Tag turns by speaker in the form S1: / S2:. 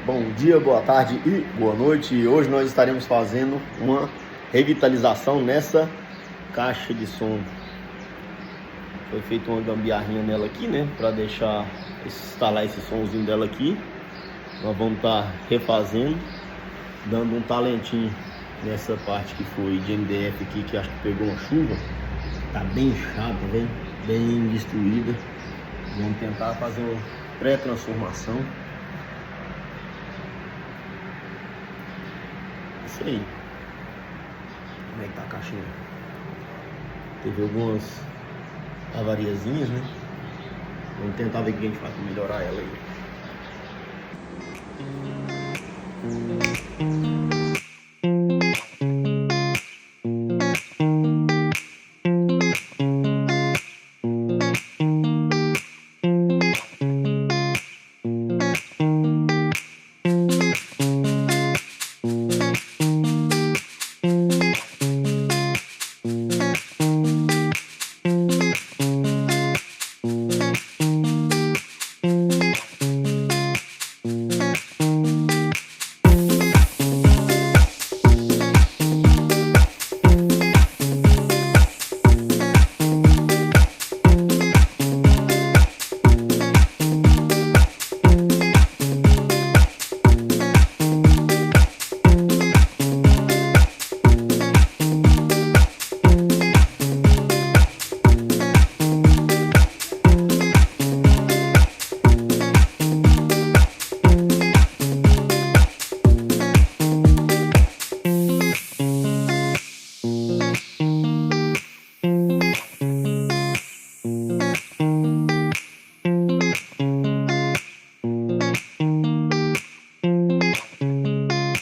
S1: Bom dia, boa tarde e boa noite. Hoje nós estaremos fazendo uma revitalização nessa caixa de som. Foi feita uma gambiarrinha nela aqui, né? Para deixar instalar esse somzinho dela aqui. Nós vamos estar refazendo, dando um talentinho nessa parte que foi de MDF aqui, que acho que pegou uma chuva. Tá bem chata, vem bem destruída. Vamos tentar fazer uma pré-transformação. Isso aí. Como é que tá a caixinha? Teve algumas avariazinhas, né? Vamos tentar ver o que a gente faz pra melhorar ela aí.